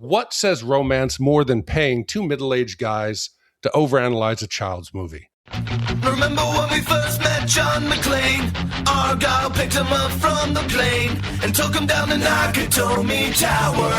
What says romance more than paying two middle-aged guys to overanalyze a child's movie? Remember when we first met John McClane? Argyle picked him up from the plane and took him down the Nakatomi Tower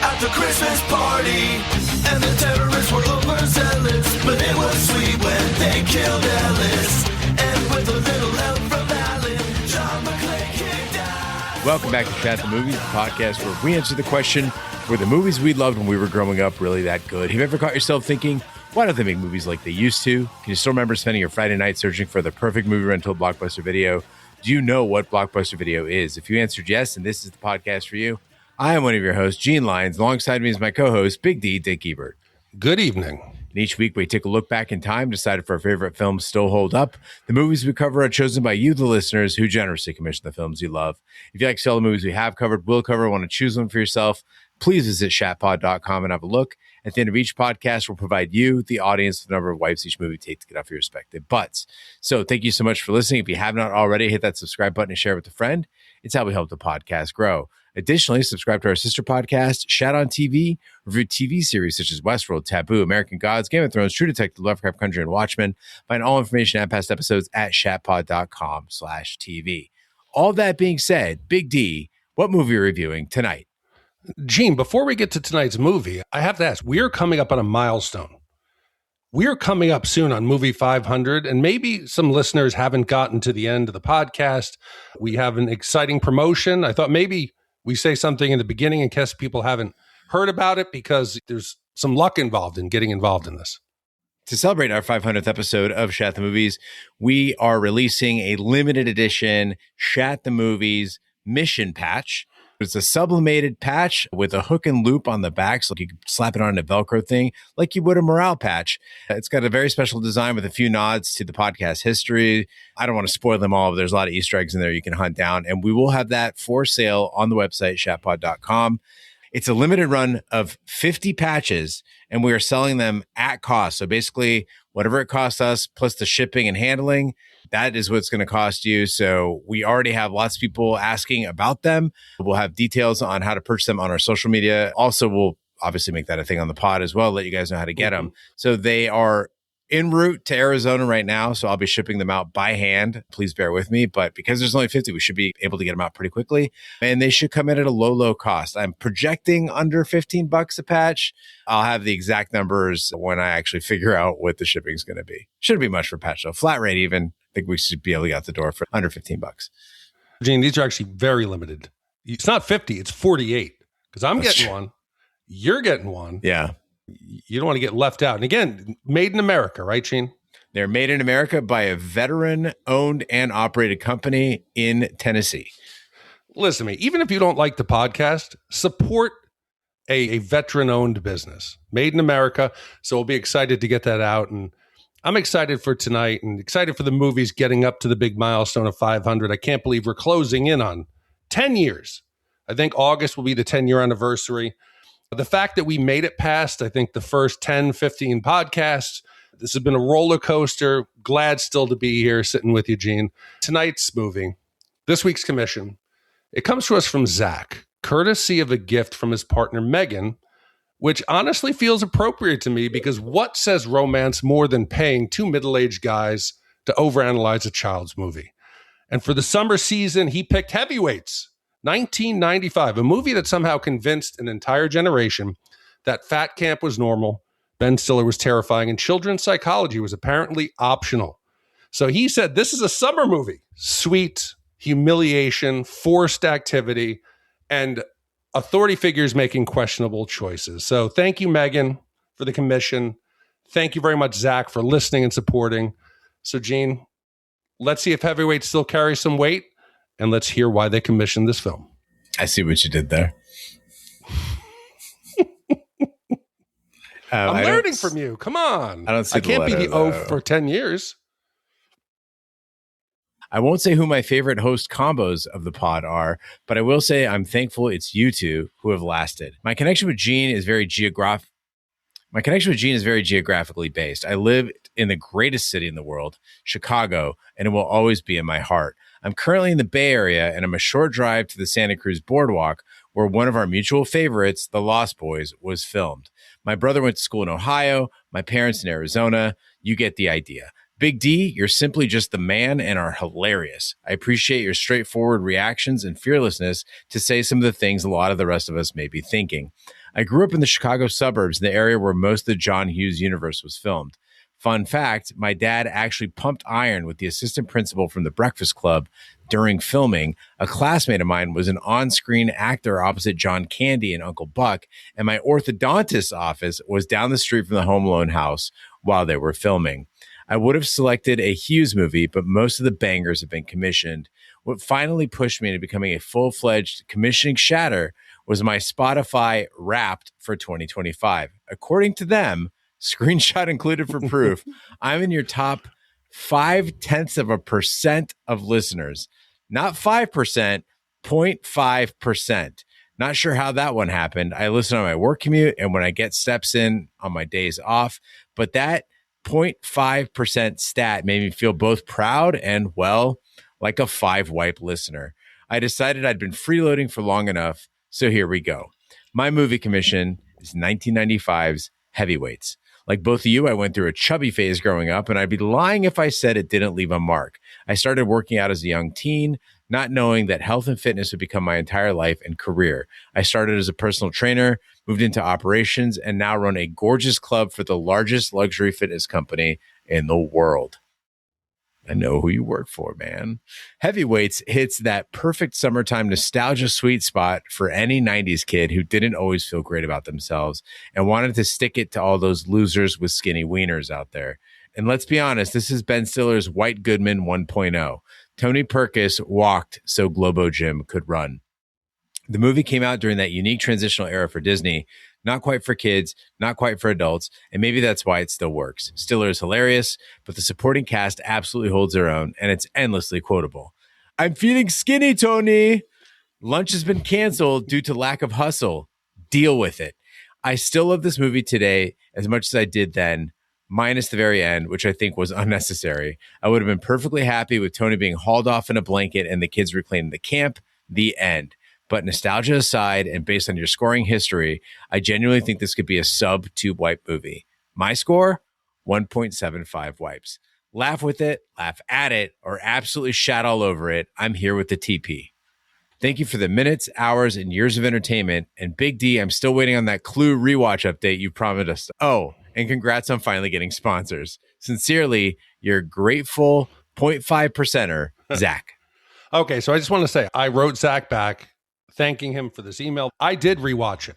at the Christmas party. And the terrorists were overzealous, but it was sweet when they killed Ellis. And with a little help from Alan, John McClane kicked out. Welcome back to Shat the Movies, the podcast where we answer the question, were the movies we loved when we were growing up really that good? Have you ever caught yourself thinking, why don't they make movies like they used to? Can you still remember spending your Friday night searching for the perfect movie rental Blockbuster Video? Do you know what Blockbuster Video is? If you answered yes, and this is the podcast for you, I am one of your hosts, Gene Lyons. Alongside me is my co-host, Big D, Dick Ebert. Good evening. And each week we take a look back in time, decide if our favorite films still hold up. The movies we cover are chosen by you, the listeners, who generously commission the films you love. If you like to see all the movies we have covered, will cover, want to choose one for yourself, please visit shatpod.com and have a look. At the end of each podcast, we'll provide you, the audience, the number of wipes each movie takes to get off your respective butts. So thank you so much for listening. If you have not already, hit that subscribe button and share it with a friend. It's how we help the podcast grow. Additionally, subscribe to our sister podcast, Shat on TV, review TV series such as Westworld, Taboo, American Gods, Game of Thrones, True Detective, Lovecraft Country, and Watchmen. Find all information and past episodes at shatpod.com/TV. All that being said, Big D, what movie are we reviewing tonight? Gene, before we get to tonight's movie, I have to ask, we are coming up on a milestone. We are coming up soon on movie 500, and maybe some listeners haven't gotten to the end of the podcast. We have an exciting promotion. I thought maybe we say something in the beginning in case people haven't heard about it, because there's some luck involved in getting involved in this. To celebrate our 500th episode of Shat the Movies, we are releasing a limited edition Shat the Movies mission patch. It's a sublimated patch with a hook and loop on the back, so you can slap it on a Velcro thing like you would a morale patch. It's got a very special design with a few nods to the podcast history. I don't want to spoil them all, but there's a lot of Easter eggs in there you can hunt down. And we will have that for sale on the website, shatpod.com. It's a limited run of 50 patches, and we are selling them at cost. So basically, whatever it costs us, plus the shipping and handling, that is what's going to cost you. So we already have lots of people asking about them. We'll have details on how to purchase them on our social media. Also, we'll obviously make that a thing on the pod as well, let you guys know how to get them. So they are en route to Arizona right now. So I'll be shipping them out by hand. Please bear with me. But because there's only 50, we should be able to get them out pretty quickly. And they should come in at a low, low cost. I'm projecting under $15 a patch. I'll have the exact numbers when I actually figure out what the shipping is going to be. Shouldn't be much for patch though. Flat rate even. I think we should be able to get out the door for under $15. Gene, these are actually very limited. It's not 50, it's 48. Because I'm getting one. You're getting one. Yeah. You don't want to get left out. And again, made in America, right, Gene? They're made in America by a veteran-owned and operated company in Tennessee. Listen to me. Even if you don't like the podcast, support a veteran-owned business. Made in America. So we'll be excited to get that out. And I'm excited for tonight and excited for the movies getting up to the big milestone of 500. I can't believe we're closing in on 10 years. I think August will be the 10-year anniversary. The fact that we made it past, I think, the first 10, 15 podcasts, this has been a roller coaster. Glad still to be here sitting with you, Gene. Tonight's movie, this week's commission, it comes to us from Zach, courtesy of a gift from his partner, Megan, which honestly feels appropriate to me because what says romance more than paying two middle-aged guys to overanalyze a child's movie? And for the summer season, he picked Heavyweights, 1995, a movie that somehow convinced an entire generation that fat camp was normal, Ben Stiller was terrifying, and children's psychology was apparently optional. So he said, this is a summer movie. Sweet, humiliation, forced activity, and authority figures making questionable choices. So thank you, Megan, for the commission. Thank you very much, Zach, for listening and supporting. So, Gene, let's see if Heavyweight still carries some weight. And let's hear why they commissioned this film. I see what you did there. I'm learning from you. Come on. I can't be the O for 10 years. I won't say who my favorite host combos of the pod are, but I will say I'm thankful it's you two who have lasted. My connection with Gene is very geographically based. I live in the greatest city in the world, Chicago, and it will always be in my heart. I'm currently in the Bay Area, and I'm a short drive to the Santa Cruz boardwalk, where one of our mutual favorites, The Lost Boys, was filmed. My brother went to school in Ohio, my parents in Arizona. You get the idea. Big D, you're simply just the man and are hilarious. I appreciate your straightforward reactions and fearlessness to say some of the things a lot of the rest of us may be thinking. I grew up in the Chicago suburbs, the area where most of the John Hughes universe was filmed. Fun fact, my dad actually pumped iron with the assistant principal from the Breakfast Club during filming. A classmate of mine was an on-screen actor opposite John Candy and Uncle Buck, and my orthodontist's office was down the street from the Home Alone house while they were filming. I would have selected a Hughes movie, but most of the bangers have been commissioned. What finally pushed me into becoming a full-fledged commissioning shatter was my Spotify Wrapped for 2025. According to them, screenshot included for proof, I'm in your top 0.5% of listeners. Not 5%, 0.5%. Not sure how that one happened. I listen on my work commute and when I get steps in on my days off, but that 0.5% stat made me feel both proud and, well, like a 5-wipe listener. I decided I'd been freeloading for long enough, so here we go. My movie commission is 1995's Heavyweights. Like both of you, I went through a chubby phase growing up, and I'd be lying if I said it didn't leave a mark. I started working out as a young teen, not knowing that health and fitness would become my entire life and career. I started as a personal trainer, moved into operations, and now run a gorgeous club for the largest luxury fitness company in the world. I know who you work for, man. Heavyweights hits that perfect summertime nostalgia sweet spot for any 90s kid who didn't always feel great about themselves and wanted to stick it to all those losers with skinny wieners out there. And let's be honest, this is Ben Stiller's White Goodman 1.0. Tony Perkis walked so Globo Gym could run. The movie came out during that unique transitional era for Disney, not quite for kids, not quite for adults, and maybe that's why it still works. Stiller is hilarious, but the supporting cast absolutely holds their own, and it's endlessly quotable. I'm feeling skinny, Tony. Lunch has been canceled due to lack of hustle. Deal with it. I still love this movie today as much as I did then, minus the very end, which I think was unnecessary. I would have been perfectly happy with Tony being hauled off in a blanket and the kids reclaiming the camp. The end. But nostalgia aside, and based on your scoring history, I genuinely think this could be a sub-2 wipe movie. My score, 1.75 wipes. Laugh with it, laugh at it, or absolutely shat all over it. I'm here with the TP. Thank you for the minutes, hours, and years of entertainment. And Big D, I'm still waiting on that Clue rewatch update you promised us. Oh, and congrats on finally getting sponsors. Sincerely, your grateful 0.5%er, Zach. Okay, so I just want to say, I wrote Zach back thanking him for this email. I did rewatch it.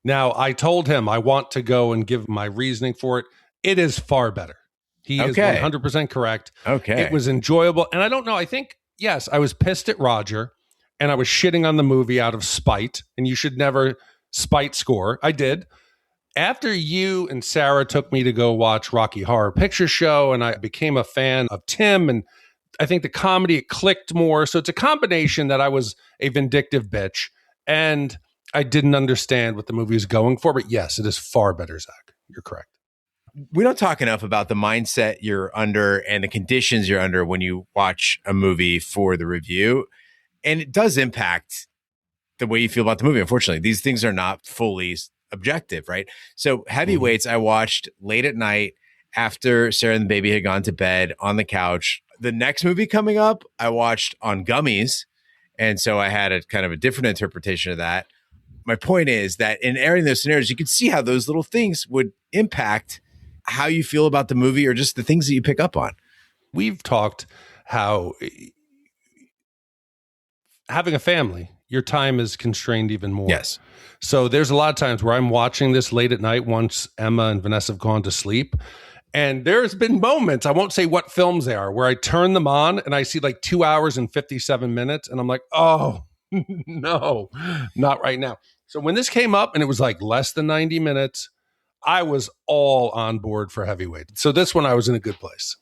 Now, I told him I want to go and give my reasoning for it. It is far better. He is 100% correct. Okay. It was enjoyable. And I don't know, I think, yes, I was pissed at Roger and I was shitting on the movie out of spite. And you should never spite score. I did. After you and Sarah took me to go watch Rocky Horror Picture Show and I became a fan of Tim, and I think the comedy, it clicked more. So it's a combination that I was a vindictive bitch and I didn't understand what the movie was going for. But yes, it is far better, Zach. You're correct. We don't talk enough about the mindset you're under and the conditions you're under when you watch a movie for the review. And it does impact the way you feel about the movie. Unfortunately, these things are not fully objective, right? So Heavyweights, I watched late at night after Sarah and the baby had gone to bed on the couch. The next movie coming up, I watched on gummies. And so I had a kind of a different interpretation of that. My point is that in airing those scenarios, you could see how those little things would impact how you feel about the movie or just the things that you pick up on. We've talked how having a family, your time is constrained even more. Yes. So there's a lot of times where I'm watching this late at night once Emma and Vanessa have gone to sleep. And there's been moments, I won't say what films they are, where I turn them on and I see like 2 hours and 57 minutes. And I'm like, oh, no, not right now. So when this came up and it was like less than 90 minutes, I was all on board for Heavyweight. So this one, I was in a good place.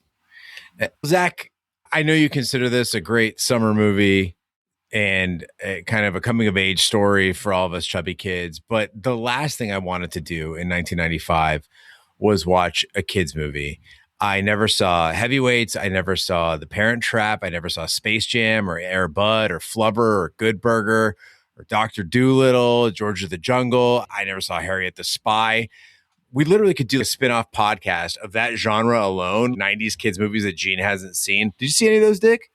Zach, I know you consider this a great summer movie and kind of a coming of age story for all of us chubby kids. But the last thing I wanted to do in 1995 was watch a kids movie. I never saw Heavyweights. I never saw The Parent Trap. I never saw Space Jam or Air Bud or Flubber or Good Burger or Dr. Dolittle, George of the Jungle. I never saw Harriet the Spy. We literally could do a spin-off podcast of that genre alone, 90s kids movies that Gene hasn't seen. Did you see any of those, Dick?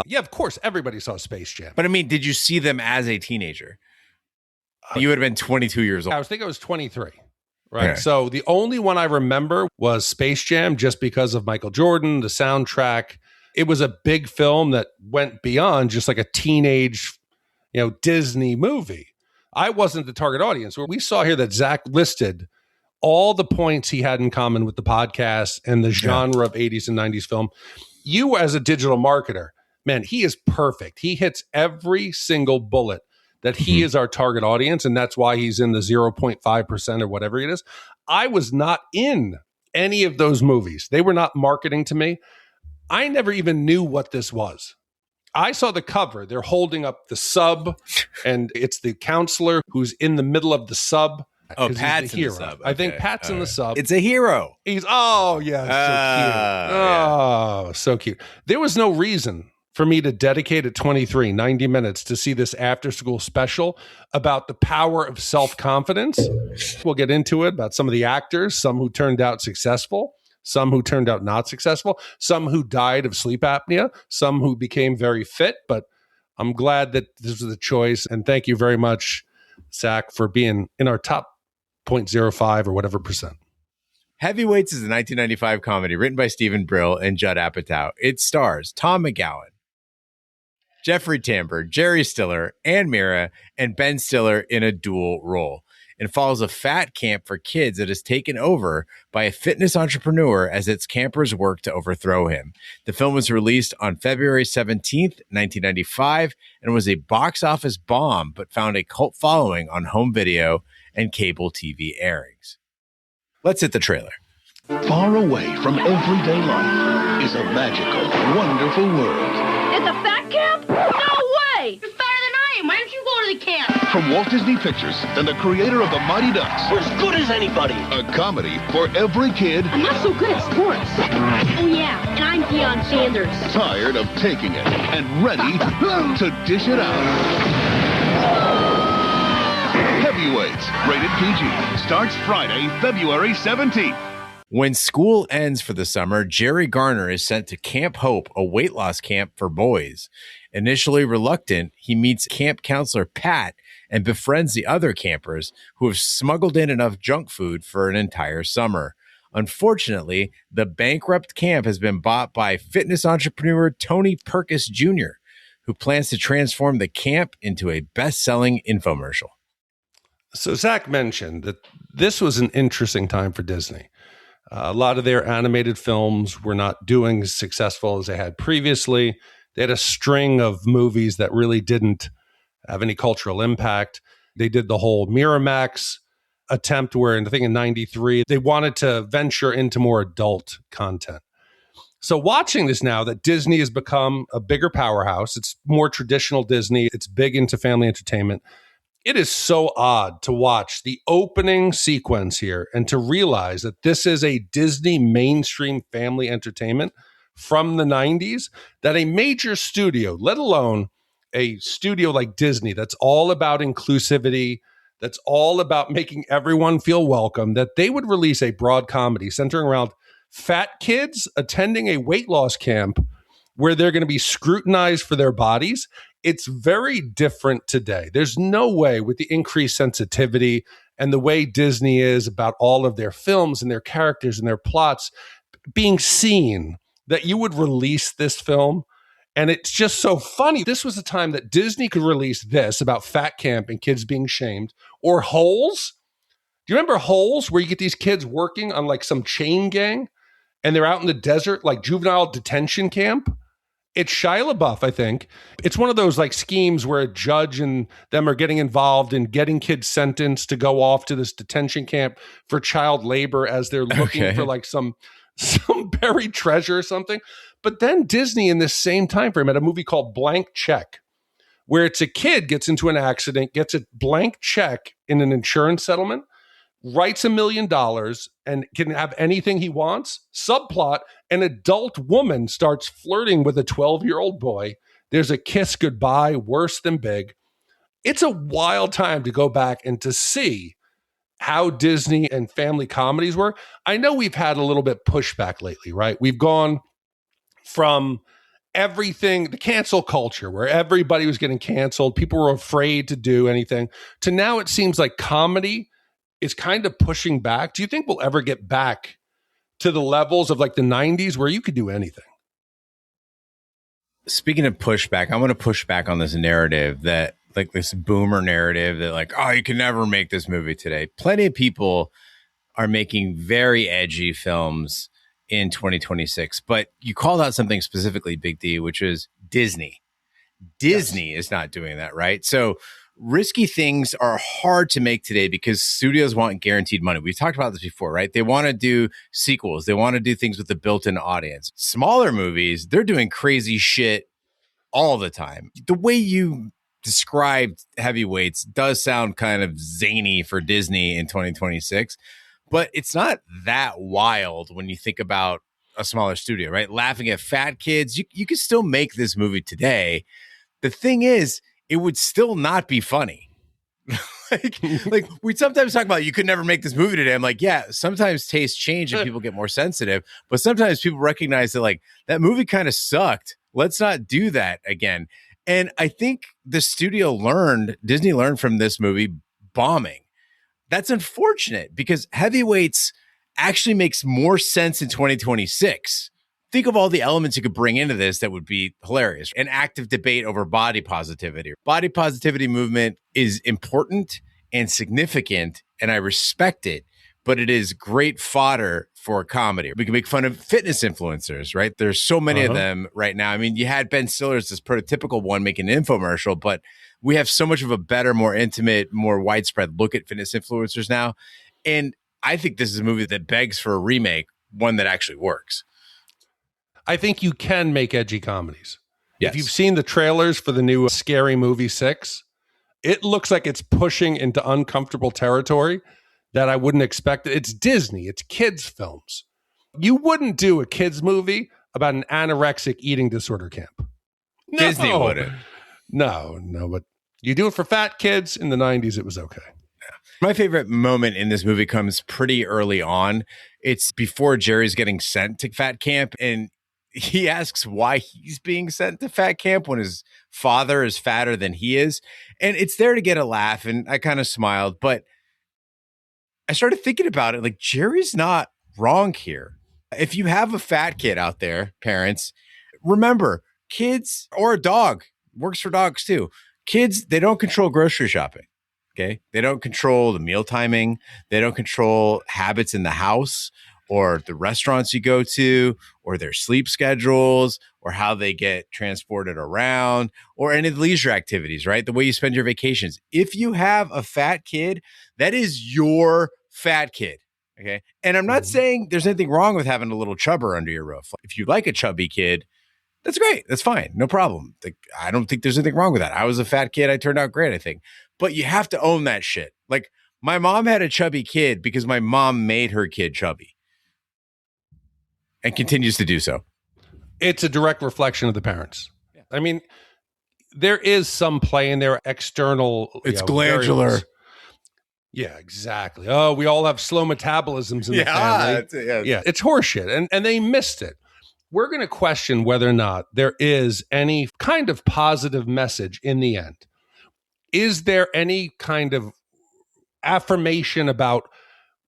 Yeah, of course. Everybody saw Space Jam. But I mean, did you see them as a teenager? You would have been 22 years old. I think I was 23. Right. Okay. So the only one I remember was Space Jam, just because of Michael Jordan, the soundtrack. It was a big film that went beyond just like a teenage, Disney movie. I wasn't the target audience. We saw here that Zach listed all the points he had in common with the podcast and the genre of 80s and 90s film. You as a digital marketer, man, he is perfect. He hits every single bullet that he is our target audience, and that's why he's in the 0.5% or whatever it is. I was not in any of those movies. They were not marketing to me. I never even knew what this was. I saw the cover. They're holding up the sub, and it's the counselor who's in the middle of the sub. Oh, Pat's the hero. in the sub. I think Okay. Pat's in the sub. It's a hero. He's, so cute. Oh, so cute. There was no reason for me to dedicate at 23, 90 minutes to see this after-school special about the power of self-confidence. We'll get into it, about some of the actors, some who turned out successful, some who turned out not successful, some who died of sleep apnea, some who became very fit. But I'm glad that this was the choice. And thank you very much, Zach, for being in our top 0.05 or whatever percent. Heavyweights is a 1995 comedy written by Stephen Brill and Judd Apatow. It stars Tom McGowan, Jeffrey Tambor, Jerry Stiller, Ann Mira, and Ben Stiller in a dual role. It follows a fat camp for kids that is taken over by a fitness entrepreneur as its campers work to overthrow him. The film was released on February 17th, 1995, and was a box office bomb, but found a cult following on home video and cable TV airings. Let's hit the trailer. Far away from everyday life is a magical, wonderful world. It's a fat camp? No way! You're fatter than I am. Why don't you go to the camp? From Walt Disney Pictures and the creator of the Mighty Ducks. We're as good as anybody. A comedy for every kid I'm not so good at sports. Oh, yeah, and I'm Deion Sanders. tired of taking it and ready to dish it out. Heavyweights, rated PG, starts Friday, February 17th. When school ends for the summer, Jerry Garner is sent to Camp Hope, a weight loss camp for boys. Initially reluctant, he meets camp counselor Pat and befriends the other campers who have smuggled in enough junk food for an entire summer. Unfortunately, the bankrupt camp has been bought by fitness entrepreneur Tony Perkis Jr., who plans to transform the camp into a best-selling infomercial. So Zach mentioned that this was an interesting time for Disney. A lot of their animated films were not doing as successful as they had previously. They had a string of movies that really didn't have any cultural impact. They did the whole Miramax attempt where, I think in 93, they wanted to venture into more adult content. So watching this now that Disney has become a bigger powerhouse, it's more traditional Disney, it's big into family entertainment. It is so odd to watch the opening sequence here and to realize that this is a Disney mainstream family entertainment from the 90s, that a major studio, let alone a studio like Disney, that's all about inclusivity, that's all about making everyone feel welcome, that they would release a broad comedy centering around fat kids attending a weight loss camp where they're going to be scrutinized for their bodies. It's very different today. There's no way, with the increased sensitivity and the way Disney is about all of their films and their characters and their plots being seen, that you would release this film. And it's just so funny. This was a time that Disney could release this about fat camp and kids being shamed, or Holes. Do you remember Holes, where you get these kids working on like some chain gang and they're out in the desert, like juvenile detention camp? It's Shia LaBeouf, I think. It's one of those like schemes where a judge and them are getting involved in getting kids sentenced to go off to this detention camp for child labor as they're looking for like some buried treasure or something. But then Disney in this same time frame had a movie called Blank Check, where it's a kid gets into an accident, gets a blank check in an insurance settlement, writes $1 million and can have anything he wants. Subplot, an adult woman starts flirting with a 12-year-old boy. There's a kiss goodbye, worse than big. it's a wild time to go back and to see how Disney and family comedies were. I know we've had a little bit pushback lately, right? We've gone from everything, the cancel culture, where everybody was getting canceled, people were afraid to do anything, to now it seems like comedy is kind of pushing back. Do you think we'll ever get back to the levels of like the 90s where you could do anything? Speaking of pushback, I want to push back on this narrative that, like, this boomer narrative that, like, oh, you can never make this movie today. Plenty of people are making very edgy films in 2026, but you called out something specifically, Big D, which is Disney. Disney is not doing that, right? So risky things are hard to make today because studios want guaranteed money. We've talked about this before, right? They want to do sequels. They want to do things with a built-in audience. Smaller movies, they're doing crazy shit all the time. The way you described Heavyweights does sound kind of zany for Disney in 2026, but it's not that wild when you think about a smaller studio, right? Laughing at fat kids, you could still make this movie today. The thing is, it would still not be funny. like we sometimes talk about you could never make this movie today. I'm like, yeah, sometimes tastes change and people get more sensitive, but sometimes people recognize that, like, that movie kind of sucked. Let's not do that again. And I think the studio Disney learned from this movie bombing. That's unfortunate because Heavyweights actually makes more sense in 2026. Think of all the elements you could bring into this that would be hilarious. An active debate over body positivity. Body positivity movement is important and significant, and I respect it, but it is great fodder for a comedy. We can make fun of fitness influencers, right? There's so many of them right now. I mean, you had Ben Stiller's this prototypical one making an infomercial, but we have so much of a better, more intimate, more widespread look at fitness influencers now. And I think this is a movie that begs for a remake, one that actually works. I think you can make edgy comedies. Yes. If you've seen the trailers for the new Scary Movie 6, it looks like it's pushing into uncomfortable territory that I wouldn't expect. It's Disney. It's kids' films. You wouldn't do a kids' movie about an anorexic eating disorder camp. No. Disney wouldn't. No, but you do it for fat kids. In the 90s, it was okay. My favorite moment in this movie comes pretty early on. It's before Jerry's getting sent to fat camp, and he asks why he's being sent to fat camp when his father is fatter than he is. And it's there to get a laugh. And I kind of smiled, but I started thinking about it. Like, Jerry's not wrong here. If you have a fat kid out there, parents, remember, kids, or a dog, works for dogs too. Kids, they don't control grocery shopping. Okay. They don't control the meal timing. They don't control habits in the house or the restaurants you go to, or their sleep schedules, or how they get transported around, or any of the leisure activities, right? The way you spend your vacations. If you have a fat kid, that is your fat kid, okay? And I'm not saying there's anything wrong with having a little chubber under your roof. If you like a chubby kid, that's great. That's fine. No problem. I don't think there's anything wrong with that. I was a fat kid. I turned out great, I think. But you have to own that shit. Like, my mom had a chubby kid because my mom made her kid chubby. And continues to do so. It's a direct reflection of the parents. Yeah. I mean, there is some play in their external. It's glandular. Variables. Yeah, exactly. Oh, we all have slow metabolisms in the family. Yeah, it's horseshit. And they missed it. We're going to question whether or not there is any kind of positive message in the end. Is there any kind of affirmation about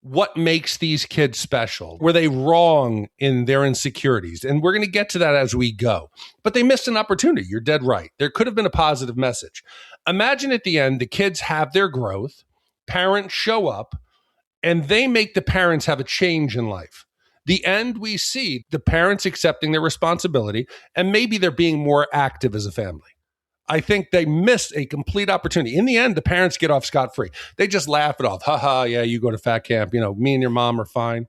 what makes these kids special? Were they wrong in their insecurities? And we're going to get to that as we go. But they missed an opportunity. You're dead right. There could have been a positive message. Imagine at the end, the kids have their growth, parents show up, and they make the parents have a change in life. The end, we see the parents accepting their responsibility, and maybe they're being more active as a family. I think they missed a complete opportunity. In the end, the parents get off scot-free. They just laugh it off. Ha ha, yeah, you go to fat camp. You know, me and your mom are fine.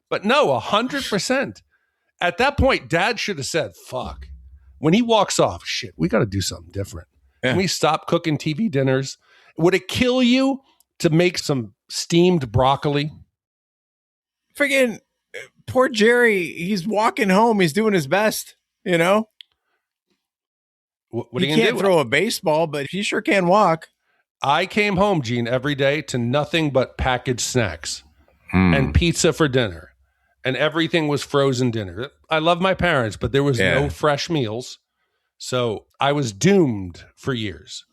But no, 100%. At that point, dad should have said, fuck. When he walks off, shit, we got to do something different. Yeah. Can we stop cooking TV dinners? Would it kill you to make some steamed broccoli? Friggin' poor Jerry, he's walking home. He's doing his best, you know? What are you going to do? He can't throw a baseball, but he sure can walk. I came home, Gene, every day to nothing but packaged snacks and pizza for dinner. And everything was frozen dinner. I love my parents, but there was no fresh meals. So I was doomed for years.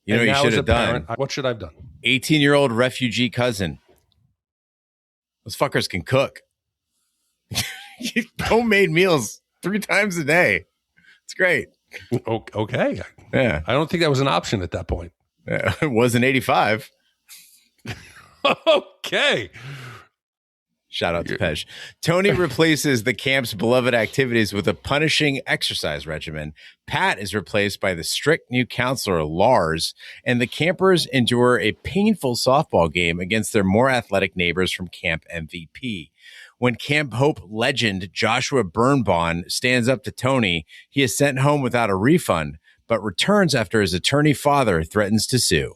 You know what you should have done? What should I have done? 18-year-old refugee cousin. Those fuckers can cook. Homemade meals 3 times a day. It's great. Okay. Yeah. I don't think that was an option at that point. Yeah, it was in 85. Okay. Shout out to Pej. Tony replaces the camp's beloved activities with a punishing exercise regimen. Pat is replaced by the strict new counselor, Lars, and the campers endure a painful softball game against their more athletic neighbors from Camp MVP. When Camp Hope legend Joshua Birnbaum stands up to Tony, he is sent home without a refund, but returns after his attorney father threatens to sue.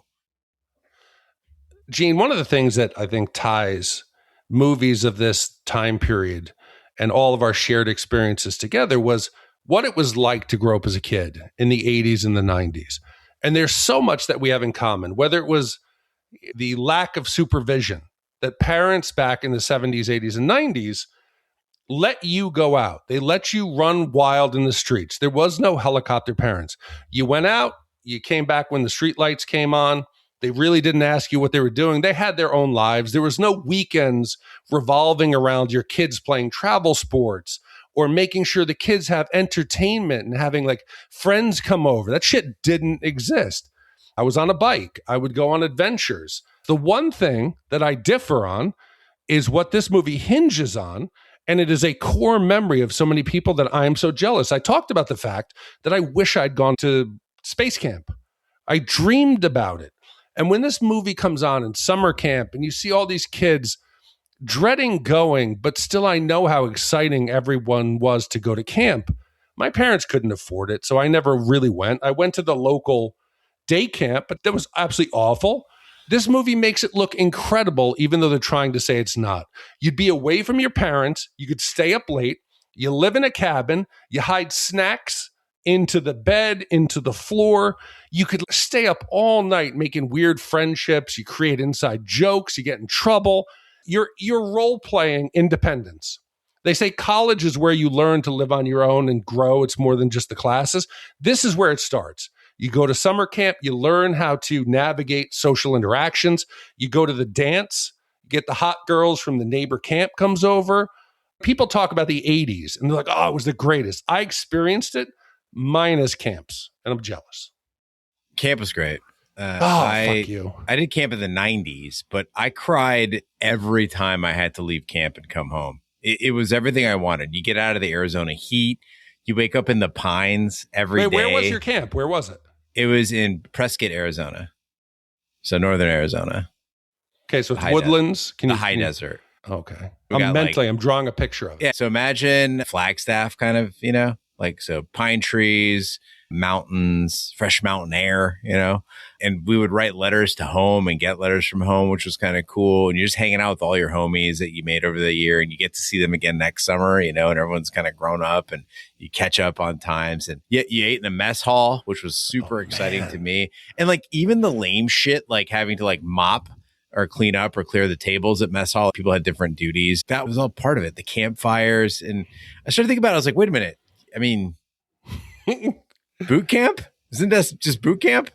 Gene, one of the things that I think ties movies of this time period and all of our shared experiences together was what it was like to grow up as a kid in the 80s and the 90s. And there's so much that we have in common, whether it was the lack of supervision that parents back in the 70s, 80s, and 90s let you go out. They let you run wild in the streets. There was no helicopter parents. You went out, you came back when the street lights came on. They really didn't ask you what they were doing. They had their own lives. There was no weekends revolving around your kids playing travel sports or making sure the kids have entertainment and having like friends come over. That shit didn't exist. I was on a bike. I would go on adventures. The one thing that I differ on is what this movie hinges on, and it is a core memory of so many people that I am so jealous. I talked about the fact that I wish I'd gone to space camp. I dreamed about it. And when this movie comes on in summer camp and you see all these kids dreading going, but still I know how exciting everyone was to go to camp. My parents couldn't afford it, so I never really went. I went to the local day camp, but that was absolutely awful. This movie makes it look incredible, even though they're trying to say it's not. You'd be away from your parents. You could stay up late. You live in a cabin. You hide snacks into the bed, into the floor. You could stay up all night making weird friendships. You create inside jokes. You get in trouble. You're role-playing independence. They say college is where you learn to live on your own and grow. It's more than just the classes. This is where it starts. You go to summer camp. You learn how to navigate social interactions. You go to the dance. You get the hot girls from the neighbor camp comes over. People talk about the 80s, and they're like, oh, it was the greatest. I experienced it minus camps, and I'm jealous. Camp was great. Fuck you. I did camp in the 90s, but I cried every time I had to leave camp and come home. It was everything I wanted. You get out of the Arizona heat. You wake up in the pines every day. Where was your camp? Where was it? It was in Prescott, Arizona. So northern Arizona. Okay, so it's woodlands. High desert. Okay. I'm drawing a picture of it. Yeah, so imagine Flagstaff kind of, so pine trees, mountains, fresh mountain air, and we would write letters to home and get letters from home, which was kind of cool. And you're just hanging out with all your homies that you made over the year, and you get to see them again next summer, and everyone's kind of grown up and you catch up on times. And yet you ate in a mess hall, which was super exciting to me. And even the lame shit, like having to mop or clean up or clear the tables at mess hall. People had different duties. That was all part of it. The campfires. And I started thinking about it. I was like, wait a minute. I mean, boot camp? Isn't that just boot camp?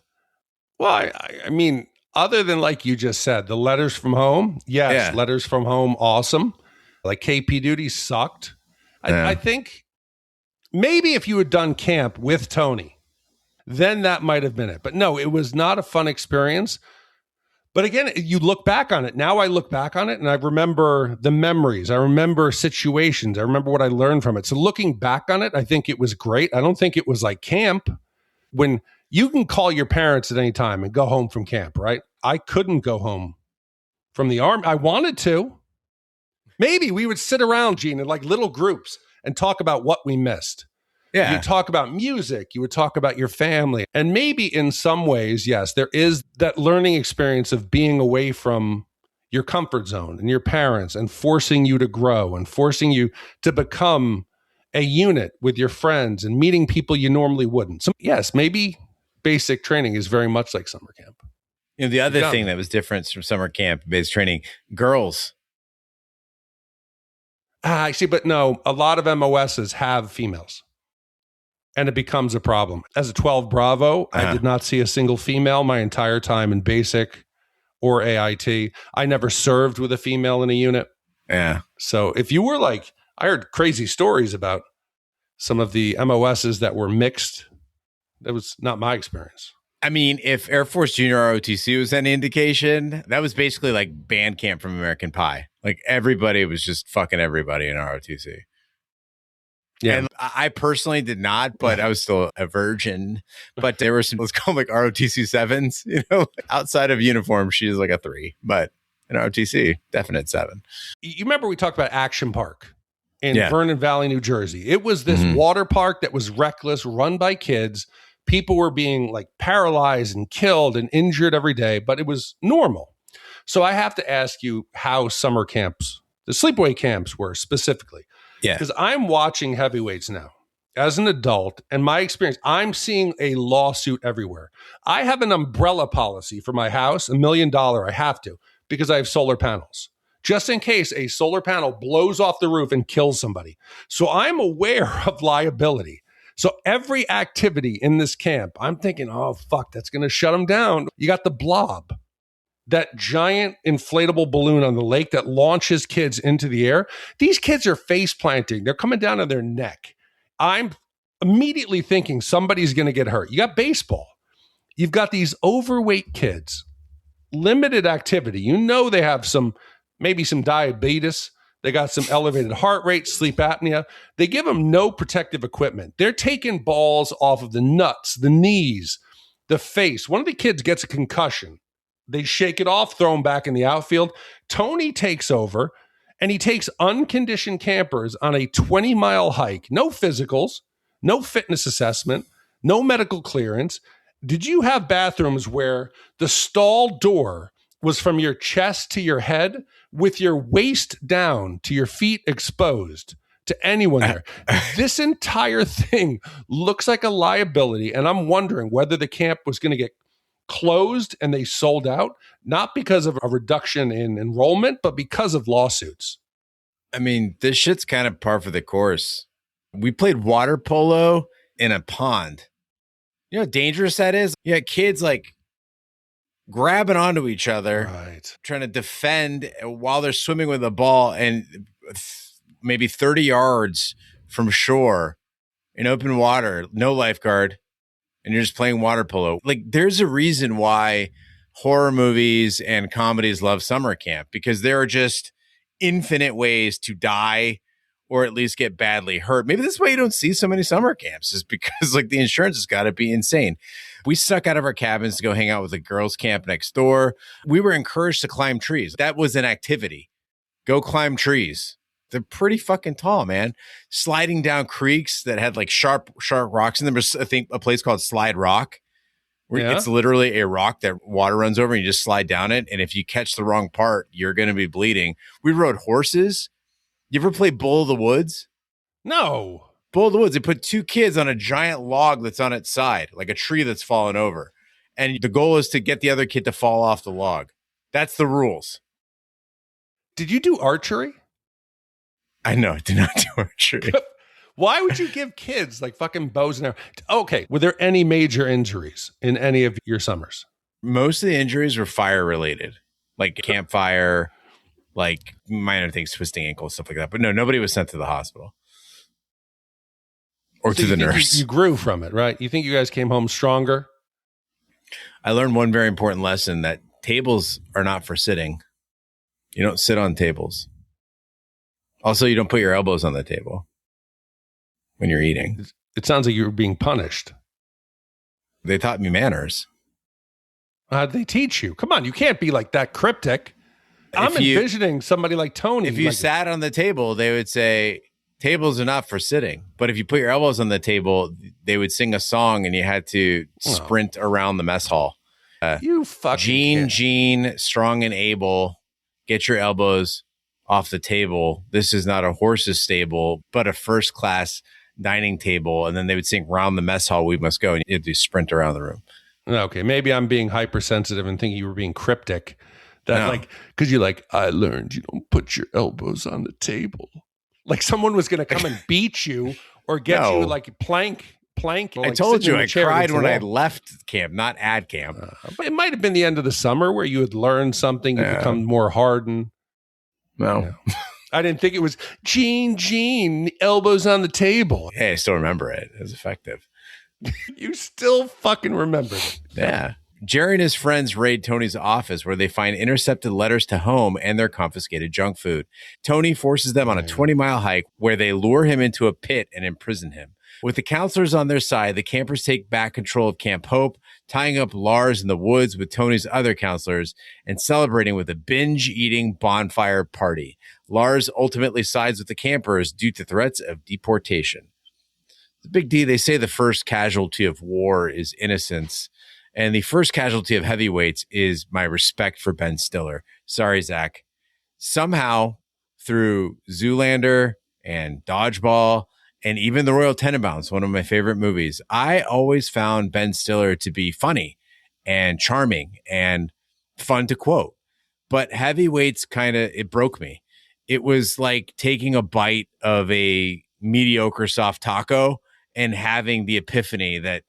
Well, I mean, other than like you just said, the letters from home. Yes, yeah. Letters from home. Awesome. Like KP duty sucked. I think maybe if you had done camp with Tony, then that might have been it. But no, it was not a fun experience. But again, you look back on it. Now I look back on it and I remember the memories. I remember situations. I remember what I learned from it. So looking back on it, I think it was great. I don't think it was like camp. When you can call your parents at any time and go home from camp, right? I couldn't go home from the army. I wanted to. Maybe we would sit around, Gene, in like little groups and talk about what we missed. Yeah. You talk about music, you would talk about your family. And maybe in some ways, yes, there is that learning experience of being away from your comfort zone and your parents and forcing you to grow and forcing you to become a unit with your friends and meeting people you normally wouldn't. So yes, maybe basic training is very much like summer camp. You know, the other thing that was different from summer camp based training, girls. I see, but no, a lot of MOSs have females. And it becomes a problem. As a 12 Bravo, I did not see a single female my entire time in basic or AIT. I never served with a female in a unit. Yeah. So if you were like, I heard crazy stories about some of the MOSs that were mixed. That was not my experience. I mean, if Air Force Junior ROTC was any indication, that was basically like band camp from American Pie. Like everybody was just fucking everybody in ROTC. Yeah. And I personally did not, but I was still a virgin. But there were some, let's call them like ROTC 7s, you know, outside of uniform, she's like a 3, but in ROTC, definite 7. You remember we talked about Action Park in Vernon Valley, New Jersey. It was this water park that was reckless, run by kids. People were being like paralyzed and killed and injured every day, but it was normal. So I have to ask you how summer camps, the sleepaway camps were specifically. Yeah. Because I'm watching heavyweights now as an adult, and my experience, I'm seeing a lawsuit everywhere. I have an umbrella policy for my house, $1 million. I have to, because I have solar panels, just in case a solar panel blows off the roof and kills somebody. So I'm aware of liability. So every activity in this camp, I'm thinking, oh, fuck, that's going to shut them down. You got the Blob, that giant inflatable balloon on the lake that launches kids into the air. These kids are face planting. They're coming down on their neck. I'm immediately thinking somebody's going to get hurt. You got baseball. You've got these overweight kids, limited activity. You know they have maybe some diabetes. They got some elevated heart rate, sleep apnea. They give them no protective equipment. They're taking balls off of the nuts, the knees, the face. One of the kids gets a concussion. They shake it off, throw him back in the outfield. Tony takes over, and he takes unconditioned campers on a 20-mile hike. No physicals, no fitness assessment, no medical clearance. Did you have bathrooms where the stall door was from your chest to your head with your waist down to your feet exposed to anyone there? This entire thing looks like a liability, and I'm wondering whether the camp was going to get closed and they sold out, not because of a reduction in enrollment, but because of lawsuits. I mean, this shit's kind of par for the course. We played water polo in a pond. You know how dangerous that is? You got kids like grabbing onto each other, trying to defend while they're swimming with a ball, and maybe 30 yards from shore in open water, no lifeguard, and you're just playing water polo. Like, there's a reason why horror movies and comedies love summer camp, because there are just infinite ways to die or at least get badly hurt. Maybe that's why you don't see so many summer camps, is because like the insurance has got to be insane. We snuck out of our cabins to go hang out with the girls' camp next door. We were encouraged to climb trees. That was an activity. Go climb trees. They're pretty fucking tall, man. Sliding down creeks that had like sharp rocks. And there was, I think, a place called Slide Rock, where it's literally a rock that water runs over and you just slide down it. And if you catch the wrong part, you're going to be bleeding. We rode horses. You ever play Bull of the Woods? No. Bull of the Woods. They put 2 kids on a giant log that's on its side, like a tree that's fallen over. And the goal is to get the other kid to fall off the log. That's the rules. Did you do archery? I know, I did not do archery. Why would you give kids like fucking bows and arrows? Okay, were there any major injuries in any of your summers? Most of the injuries were fire related, like campfire, like minor things, twisting ankles, stuff like that. But no, nobody was sent to the hospital or to the nurse. You grew from it, right? You think you guys came home stronger? I learned one very important lesson, that tables are not for sitting. You don't sit on tables. Also, you don't put your elbows on the table when you're eating. It sounds like you were being punished. They taught me manners. How'd they teach you? Come on, you can't be like that cryptic. I'm envisioning somebody like Tony. If you sat on the table, they would say, tables are not for sitting. But if you put your elbows on the table, they would sing a song and you had to sprint around the mess hall. You fucking Gene, strong and able, get your elbows off the table. This is not a horse's stable, but a first class dining table. And then they would sing round the mess hall we must go, and you had to sprint around the room. Okay, maybe I'm being hypersensitive and thinking you were being cryptic. That No. like, because you're like, I learned you don't put your elbows on the table. Like someone was going to come and beat you or get No. you like plank. I Like told sitting you in the I chair cried against when the I wall. left camp, not at camp. But it might have been the end of the summer where you had learned something. You become more hardened. No. Yeah. I didn't think it was Gene, elbows on the table. Hey, I still remember it. It was effective. You still fucking remember it. Yeah. Jerry and his friends raid Tony's office where they find intercepted letters to home and their confiscated junk food. Tony forces them on a 20-mile hike where they lure him into a pit and imprison him. With the counselors on their side, the campers take back control of Camp Hope, tying up Lars in the woods with Tony's other counselors and celebrating with a binge-eating bonfire party. Lars ultimately sides with the campers due to threats of deportation. The Big D, they say the first casualty of war is innocence. And the first casualty of heavyweights is my respect for Ben Stiller. Sorry, Zach. Somehow, through Zoolander and Dodgeball and even The Royal Tenenbaums, one of my favorite movies, I always found Ben Stiller to be funny and charming and fun to quote. But heavyweights it broke me. It was like taking a bite of a mediocre soft taco and having the epiphany that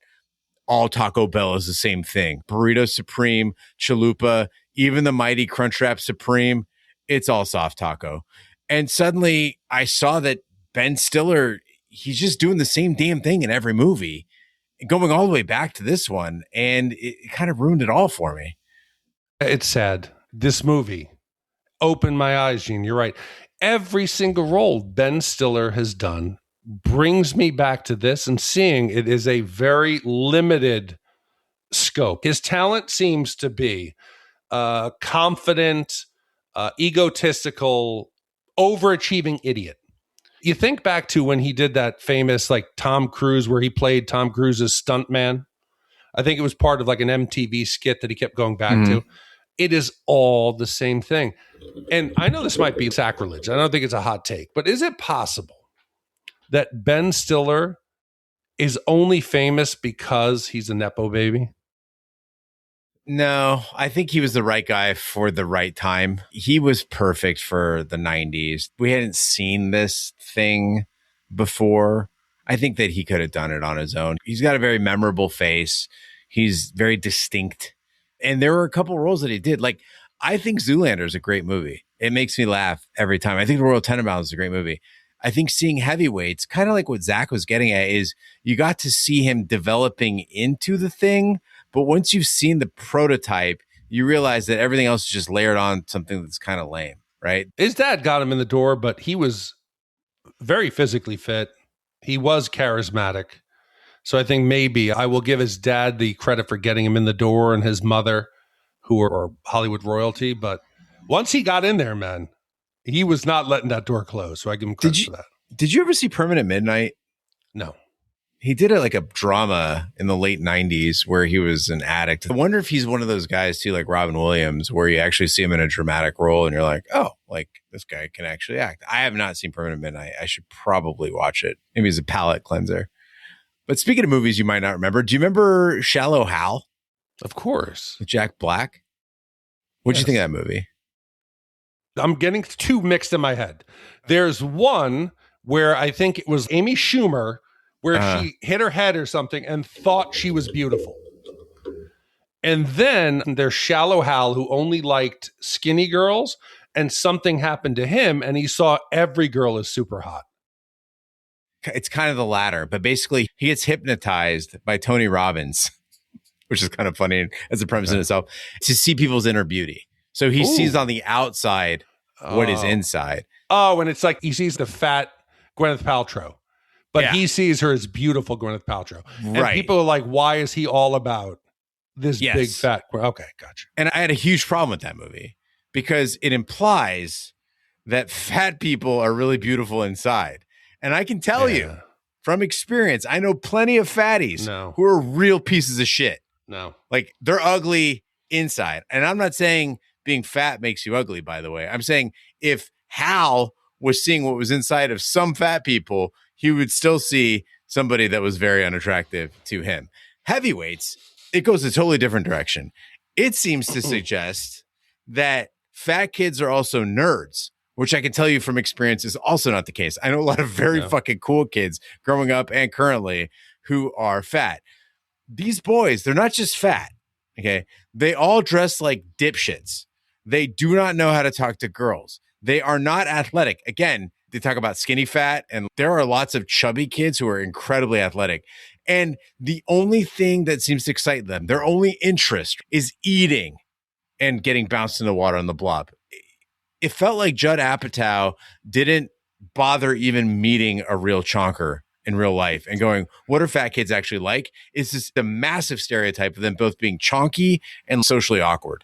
all Taco Bell is the same thing. Burrito Supreme, Chalupa, even the mighty Crunchwrap Supreme, it's all soft taco. And suddenly I saw that Ben Stiller, he's just doing the same damn thing in every movie, going all the way back to this one. And it kind of ruined it all for me. It's sad. This movie opened my eyes, Gene. You're right. Every single role Ben Stiller has done brings me back to this and seeing it is a very limited scope. His talent seems to be confident, egotistical, overachieving idiot. You think back to when he did that famous like Tom Cruise where he played Tom Cruise's stuntman. I think it was part of like an MTV skit that he kept going back to. It is all the same thing. And I know this might be sacrilege. I don't think it's a hot take, but is it possible that Ben Stiller is only famous because he's a Nepo baby? No, I think he was the right guy for the right time. He was perfect for the 90s. We hadn't seen this thing before. I think that he could have done it on his own. He's got a very memorable face. He's very distinct. And there were a couple roles that he did. Like, I think Zoolander is a great movie. It makes me laugh every time. I think The Royal Tenenbaums is a great movie. I think seeing heavyweights, kind of like what Zach was getting at, is you got to see him developing into the thing. But once you've seen the prototype, you realize that everything else is just layered on something that's kind of lame, right? His dad got him in the door, but he was very physically fit. He was charismatic. So I think maybe I will give his dad the credit for getting him in the door and his mother, who are Hollywood royalty. But once he got in there, man, he was not letting that door close. So I give him credit for that. Did you ever see Permanent Midnight? No. He did like a drama in the late 90s where he was an addict. I wonder if he's one of those guys too, like Robin Williams, where you actually see him in a dramatic role and you're like, oh, like this guy can actually act. I have not seen Permanent Midnight. I should probably watch it. Maybe it's a palate cleanser. But speaking of movies you might not remember, do you remember Shallow Hal? Of course. With Jack Black? What'd you think of that movie? I'm getting two mixed in my head. There's one where I think it was Amy Schumer where she hit her head or something and thought she was beautiful. And then there's Shallow Hal, who only liked skinny girls, and something happened to him and he saw every girl is super hot. It's kind of the latter, but basically he gets hypnotized by Tony Robbins, which is kind of funny as a premise in itself, to see people's inner beauty. So he sees on the outside what is inside. Oh, and it's like he sees the fat Gwyneth Paltrow, but he sees her as beautiful Gwyneth Paltrow. And people are like, why is he all about this big fat? Okay, gotcha. And I had a huge problem with that movie because it implies that fat people are really beautiful inside. And I can tell you from experience, I know plenty of fatties who are real pieces of shit. No. Like they're ugly inside. And I'm not saying being fat makes you ugly, by the way. I'm saying if Hal was seeing what was inside of some fat people, he would still see somebody that was very unattractive to him. Heavyweights, it goes a totally different direction. It seems to suggest that fat kids are also nerds, which I can tell you from experience is also not the case. I know a lot of very fucking cool kids growing up and currently who are fat. These boys, they're not just fat, okay? They all dress like dipshits. They do not know how to talk to girls. They are not athletic. Again, they talk about skinny fat, and there are lots of chubby kids who are incredibly athletic. And the only thing that seems to excite them, their only interest is eating and getting bounced in the water on the blob. It felt like Judd Apatow didn't bother even meeting a real chonker in real life and going, what are fat kids actually like? It's just a massive stereotype of them both being chonky and socially awkward.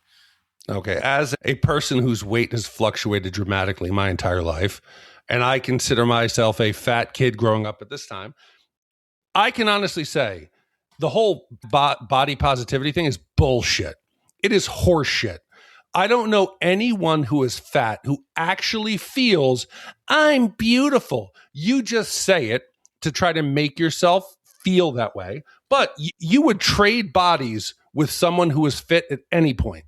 Okay. As a person whose weight has fluctuated dramatically my entire life, and I consider myself a fat kid growing up at this time, I can honestly say the whole body positivity thing is bullshit. It is horseshit. I don't know anyone who is fat who actually feels I'm beautiful. You just say it to try to make yourself feel that way. But you would trade bodies with someone who is fit at any point.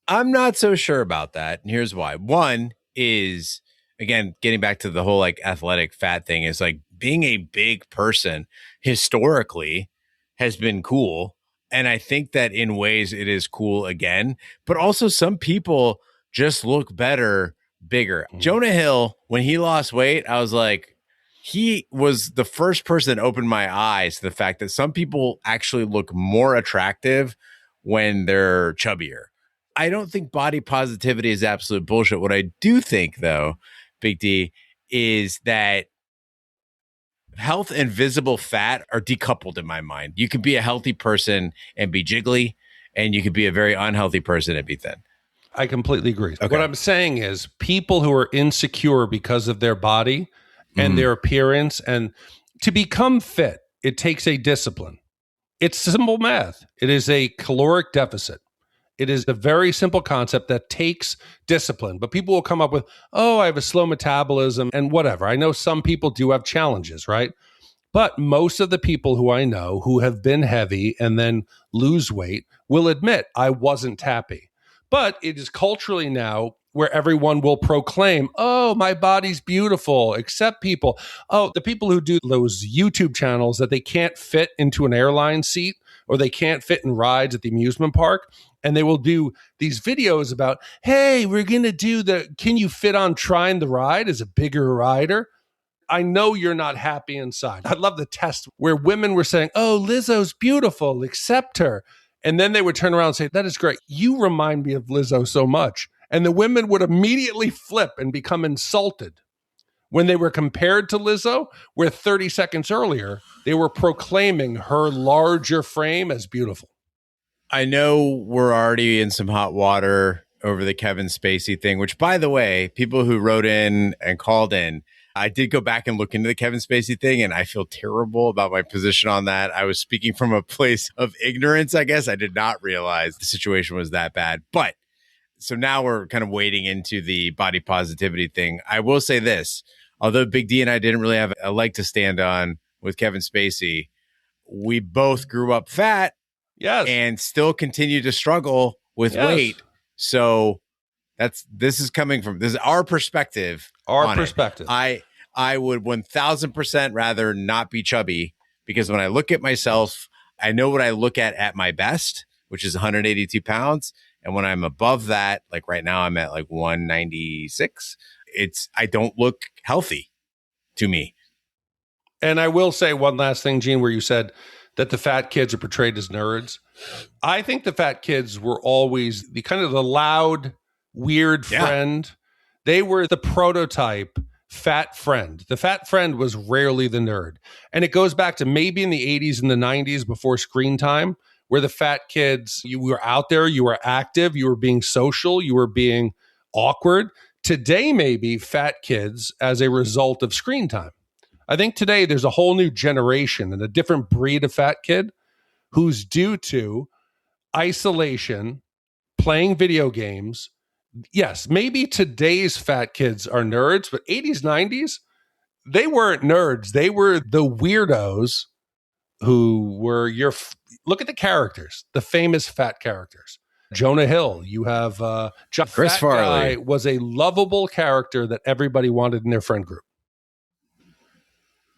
I'm not so sure about that. And here's why. One is, again, getting back to the whole like athletic fat thing, is like being a big person historically has been cool. And I think that in ways it is cool again, but also some people just look better, bigger. Jonah Hill, when he lost weight, I was like, he was the first person that opened my eyes to the fact that some people actually look more attractive when they're chubbier. I don't think body positivity is absolute bullshit. What I do think, though, Big D, is that health and visible fat are decoupled in my mind. You can be a healthy person and be jiggly, and you could be a very unhealthy person and be thin. I completely agree. Okay. What I'm saying is people who are insecure because of their body and their appearance, and to become fit, it takes a discipline. It's simple math. It is a caloric deficit. It is a very simple concept that takes discipline, but people will come up with, oh, I have a slow metabolism and whatever. I know some people do have challenges, right? But most of the people who I know who have been heavy and then lose weight will admit I wasn't happy. But it is culturally now where everyone will proclaim, oh, my body's beautiful, except people. Oh, the people who do those YouTube channels that they can't fit into an airline seat or they can't fit in rides at the amusement park. And they will do these videos about, hey, we're going to do can you fit on trying the ride as a bigger rider? I know you're not happy inside. I love the test where women were saying, oh, Lizzo's beautiful, accept her. And then they would turn around and say, that is great. You remind me of Lizzo so much. And the women would immediately flip and become insulted when they were compared to Lizzo, where 30 seconds earlier, they were proclaiming her larger frame as beautiful. I know we're already in some hot water over the Kevin Spacey thing, which, by the way, people who wrote in and called in, I did go back and look into the Kevin Spacey thing, and I feel terrible about my position on that. I was speaking from a place of ignorance, I guess. I did not realize the situation was that bad. But so now we're kind of wading into the body positivity thing. I will say this, although Big D and I didn't really have a leg to stand on with Kevin Spacey, we both grew up fat. Yes. And still continue to struggle with weight. So this is our perspective. Our perspective. I would 1000% rather not be chubby, because when I look at myself, I know what I look at my best, which is 182 pounds. And when I'm above that, like right now, I'm at like 196. I don't look healthy to me. And I will say one last thing, Gene, where you said that the fat kids are portrayed as nerds. I think the fat kids were always the kind of the loud, weird friend. They were the prototype fat friend. The fat friend was rarely the nerd. And it goes back to maybe in the 80s and the 90s before screen time, where the fat kids, you were out there, you were active, you were being social, you were being awkward. Today, maybe fat kids as a result of screen time. I think today there's a whole new generation and a different breed of fat kid who's due to isolation, playing video games. Yes, maybe today's fat kids are nerds, but 80s, 90s, they weren't nerds. They were the weirdos who were your look at the characters, the famous fat characters. Jonah Hill, you have Chris Farley was a lovable character that everybody wanted in their friend group.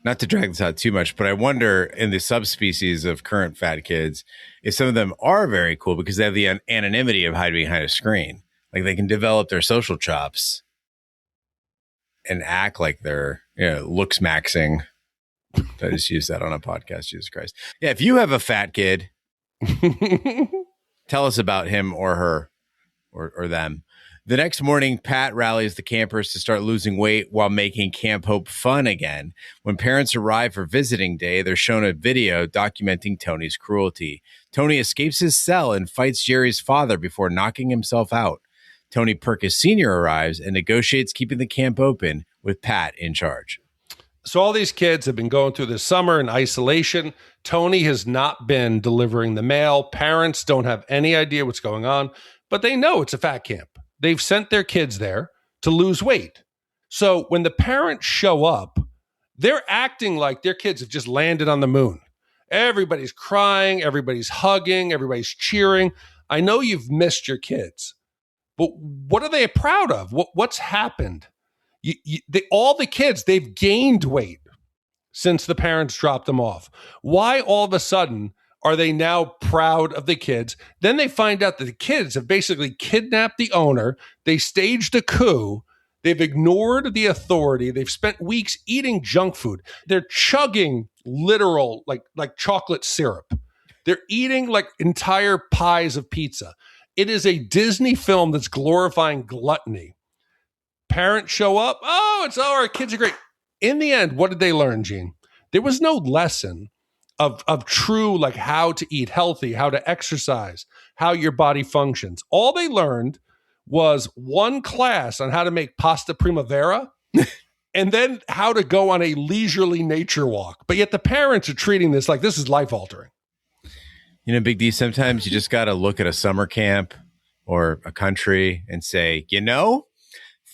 Not to drag this out too much, but I wonder in the subspecies of current fat kids, if some of them are very cool because they have the anonymity of hiding behind a screen. Like they can develop their social chops and act like they're, looks maxing. I just used that on a podcast, Jesus Christ. Yeah, if you have a fat kid, tell us about him or her or them. The next morning, Pat rallies the campers to start losing weight while making Camp Hope fun again. When parents arrive for visiting day, they're shown a video documenting Tony's cruelty. Tony escapes his cell and fights Jerry's father before knocking himself out. Tony Perkis Jr. arrives and negotiates keeping the camp open with Pat in charge. So all these kids have been going through this summer in isolation. Tony has not been delivering the mail. Parents don't have any idea what's going on, but they know it's a fat camp. They've sent their kids there to lose weight. So when the parents show up, they're acting like their kids have just landed on the moon. Everybody's crying, everybody's hugging, everybody's cheering. I know you've missed your kids, but what are they proud of? What's happened? All the kids, they've gained weight since the parents dropped them off. Why all of a sudden are they now proud of the kids? Then they find out that the kids have basically kidnapped the owner. They staged a coup. They've ignored the authority. They've spent weeks eating junk food. They're chugging literal, like chocolate syrup. They're eating like entire pies of pizza. It is a Disney film that's glorifying gluttony. Parents show up. Our kids are great. In the end, what did they learn, Gene? There was no lesson of true, like how to eat healthy, how to exercise, how your body functions. All they learned was one class on how to make pasta primavera and then how to go on a leisurely nature walk. But yet the parents are treating this like this is life altering. Big D, sometimes you just got to look at a summer camp or a country and say,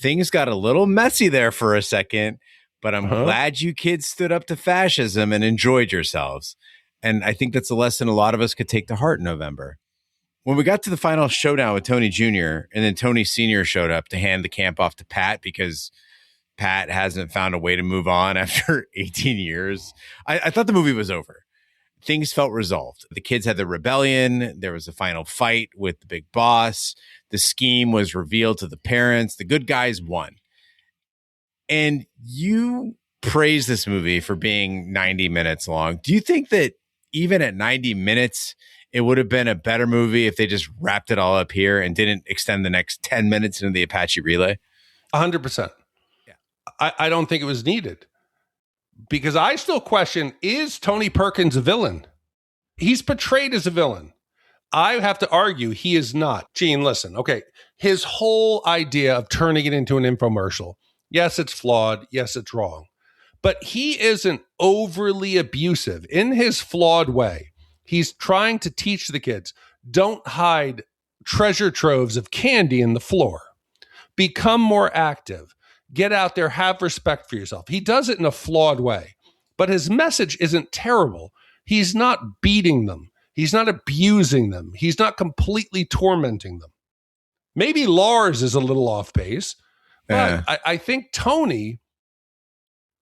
things got a little messy there for a second, but I'm glad you kids stood up to fascism and enjoyed yourselves. And I think that's a lesson a lot of us could take to heart in November. When we got to the final showdown with Tony Jr. and then Tony Sr. showed up to hand the camp off to Pat because Pat hasn't found a way to move on after 18 years, I thought the movie was over. Things felt resolved. The kids had the rebellion. There was a final fight with the big boss. The scheme was revealed to the parents. The good guys won. And you praise this movie for being 90 minutes long. Do you think that even at 90 minutes, it would have been a better movie if they just wrapped it all up here and didn't extend the next 10 minutes into the Apache relay? 100%. Yeah. I don't think it was needed because I still question, is Tony Perkins a villain? He's portrayed as a villain. I have to argue he is not. Gene, listen, okay. His whole idea of turning it into an infomercial, yes, it's flawed. Yes, it's wrong. But he isn't overly abusive in his flawed way. He's trying to teach the kids, don't hide treasure troves of candy in the floor. Become more active. Get out there, have respect for yourself. He does it in a flawed way. But his message isn't terrible. He's not beating them. He's not abusing them. He's not completely tormenting them. Maybe Lars is a little off base, but I think Tony,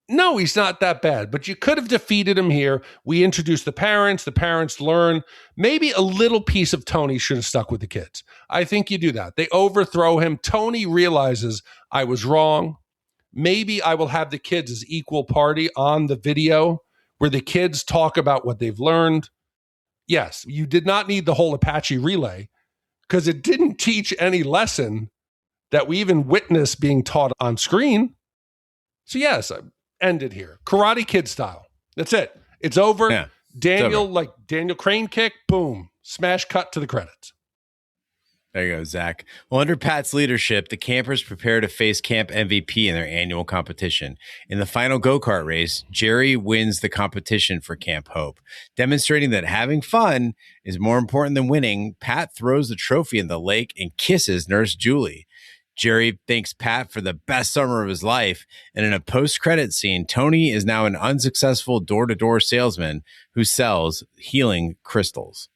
no, he's not that bad, but you could have defeated him here. We introduced the parents learn. Maybe a little piece of Tony should have stuck with the kids. I think you do that. They overthrow him. Tony realizes I was wrong. Maybe I will have the kids as equal party on the video where the kids talk about what they've learned. Yes, you did not need the whole Apache relay because it didn't teach any lesson that we even witnessed being taught on screen. So yes, I ended here. Karate Kid style. That's it. It's over. Yeah, Daniel, it's over. Like Daniel Crane kick, boom, smash cut to the credits. There you go, Zach. Well, under Pat's leadership, the campers prepare to face Camp MVP in their annual competition. In the final go-kart race, Jerry wins the competition for Camp Hope. Demonstrating that having fun is more important than winning, Pat throws the trophy in the lake and kisses Nurse Julie. Jerry thanks Pat for the best summer of his life. And in a post-credit scene, Tony is now an unsuccessful door-to-door salesman who sells healing crystals.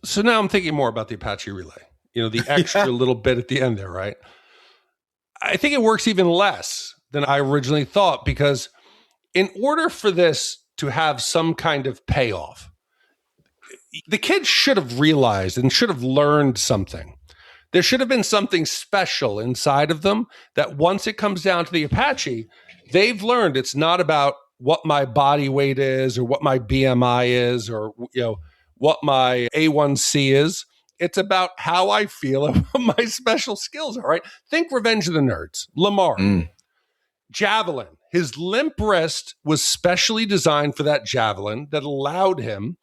So now I'm thinking more about the Apache relay. The extra little bit at the end there, right? I think it works even less than I originally thought, because in order for this to have some kind of payoff, the kids should have realized and should have learned something. There should have been something special inside of them that once it comes down to the Apache, they've learned it's not about what my body weight is or what my BMI is or what my A1C is. It's about how I feel about my special skills. All right. Think Revenge of the Nerds. Lamar. Javelin. His limp wrist was specially designed for that javelin that allowed him.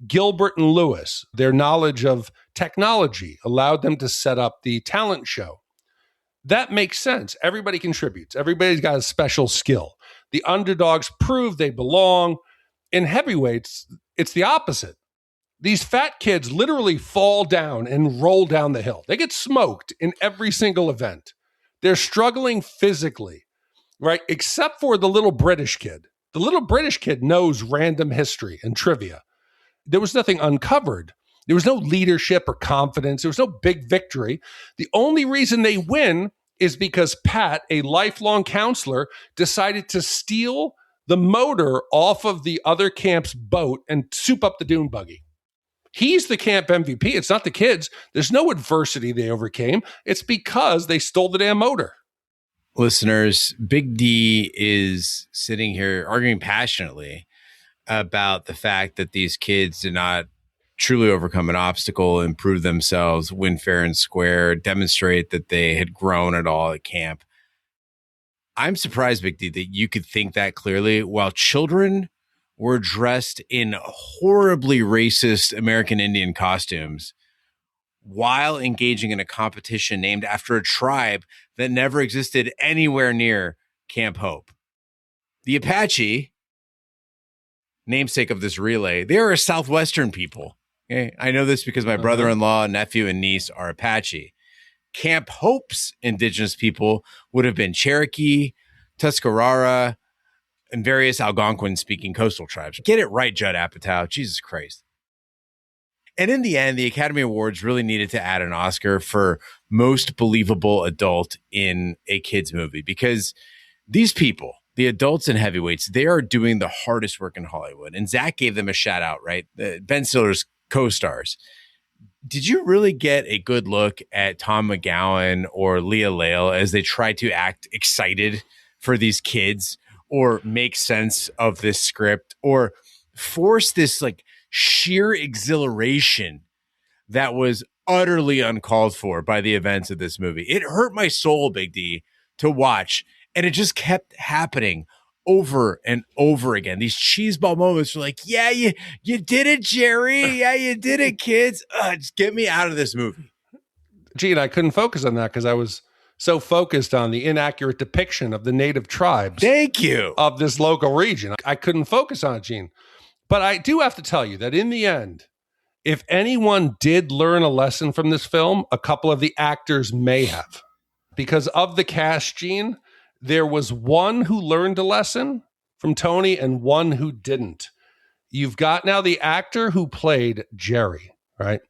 Gilbert and Lewis, their knowledge of technology allowed them to set up the talent show. That makes sense. Everybody contributes. Everybody's got a special skill. The underdogs prove they belong. In heavyweights, it's the opposite. These fat kids literally fall down and roll down the hill. They get smoked in every single event. They're struggling physically, right? Except for the little British kid. The little British kid knows random history and trivia. There was nothing uncovered. There was no leadership or confidence. There was no big victory. The only reason they win is because Pat, a lifelong counselor, decided to steal the motor off of the other camp's boat and soup up the dune buggy. He's the camp MVP. It's not the kids. There's no adversity they overcame. It's because they stole the damn motor. Listeners, Big D is sitting here arguing passionately about the fact that these kids did not truly overcome an obstacle, improve themselves, win fair and square, demonstrate that they had grown at all at camp. I'm surprised, Big D, that you could think that clearly while children were dressed in horribly racist American Indian costumes while engaging in a competition named after a tribe that never existed anywhere near Camp Hope. The Apache, namesake of this relay, they are a Southwestern people. Okay? I know this because my brother-in-law, nephew, and niece are Apache. Camp Hope's indigenous people would have been Cherokee, Tuscarora, and various Algonquin-speaking coastal tribes. Get it right, Judd Apatow. Jesus Christ. And in the end, the Academy Awards really needed to add an Oscar for most believable adult in a kid's movie, because these people, the adults in heavyweights, they are doing the hardest work in Hollywood. And Zach gave them a shout out, right? Ben Stiller's co-stars. Did you really get a good look at Tom McGowan or Leah Lale as they try to act excited for these kids or make sense of this script or force this like sheer exhilaration that was utterly uncalled for by the events of this movie? It hurt my soul, Big D, to watch. And it just kept happening over and over again. These cheeseball moments were like, yeah, you did it, Jerry. Yeah, you did it, kids. Just get me out of this movie. Gene, I couldn't focus on that because I was so focused on the inaccurate depiction of the native tribes. Thank you. Of this local region. I couldn't focus on it, Gene. But I do have to tell you that in the end, if anyone did learn a lesson from this film, a couple of the actors may have. Because of the cast, Gene, there was one who learned a lesson from Tony and one who didn't. You've got now the actor who played Jerry, right?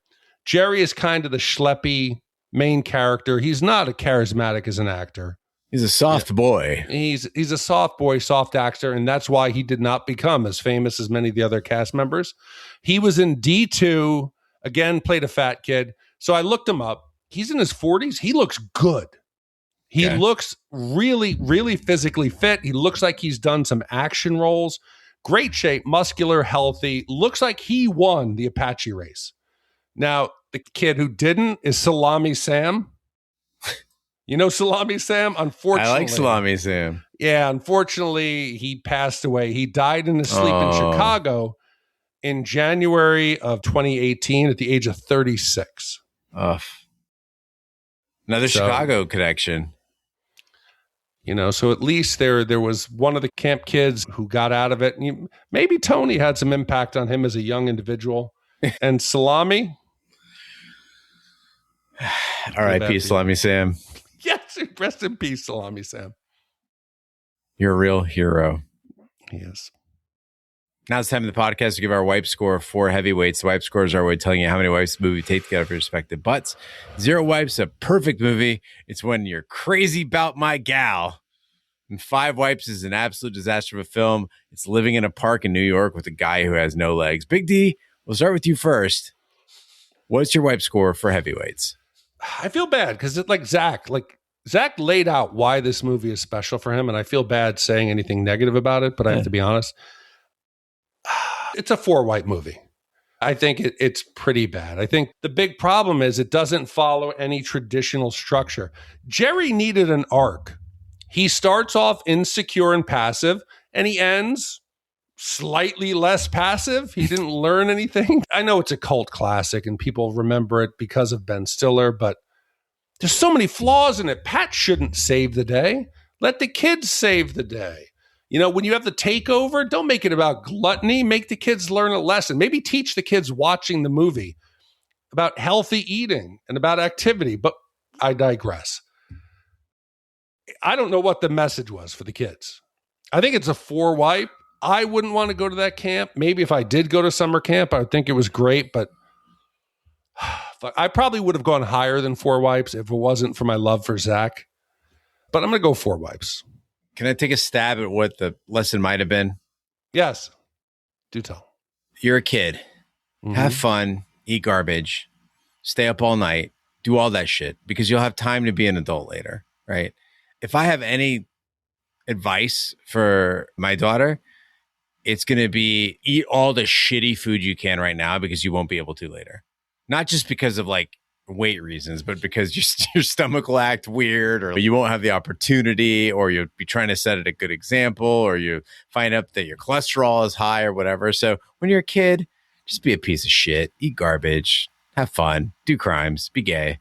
Jerry is kind of the schleppy main character. He's not as charismatic as an actor. He's a soft boy. He's a soft boy, soft actor, and that's why he did not become as famous as many of the other cast members. He was in D2, again, played a fat kid. So I looked him up. He's in his 40s. He looks good. He looks really, really physically fit. He looks like he's done some action roles. Great shape, muscular, healthy. Looks like he won the Apache race. Now, the kid who didn't is Salami Sam. You know Salami Sam? Unfortunately. I like Salami Sam. Yeah, unfortunately, he passed away. He died in his sleep in Chicago in January of 2018 at the age of 36. Another Chicago connection. You know, so at least there was one of the camp kids who got out of it. And maybe Tony had some impact on him as a young individual. And Salami, R.I.P. Salami Sam. Yes, rest in peace, Salami Sam. You're a real hero. He is. Now it's time in the podcast to give our wipe score for heavyweights. The wipe score is our way of telling you how many wipes the movie takes to get out of your respective butts. 0 wipes, a perfect movie. It's when you're crazy about my gal. And 5 wipes is an absolute disaster of a film. It's living in a park in New York with a guy who has no legs. Big D, we'll start with you first. What's your wipe score for heavyweights? I feel bad because it's like Zach laid out why this movie is special for him, and I feel bad saying anything negative about it, but I have to be honest. It's a 4 wipe movie. I think it's pretty bad. I think the big problem is it doesn't follow any traditional structure. Jerry needed an arc. He starts off insecure and passive, and he ends slightly less passive. He didn't learn anything. I know it's a cult classic, and people remember it because of Ben Stiller, but there's so many flaws in it. Pat shouldn't save the day. Let the kids save the day. You know, when you have the takeover, don't make it about gluttony. Make the kids learn a lesson. Maybe teach the kids watching the movie about healthy eating and about activity. But I digress. I don't know what the message was for the kids. I think it's a 4 wipe. I wouldn't want to go to that camp. Maybe if I did go to summer camp, I would think it was great. But I probably would have gone higher than 4 wipes if it wasn't for my love for Zach. But I'm going to go 4 wipes. Can I take a stab at what the lesson might have been? Yes. Do tell. You're a kid. Mm-hmm. Have fun. Eat garbage. Stay up all night. Do all that shit because you'll have time to be an adult later, right? If I have any advice for my daughter, it's going to be eat all the shitty food you can right now because you won't be able to later. Not just because of like weight reasons, but because your stomach will act weird or you won't have the opportunity or you'll be trying to set it a good example or you find out that your cholesterol is high or whatever. So when you're a kid, just be a piece of shit, eat garbage, have fun, do crimes, be gay.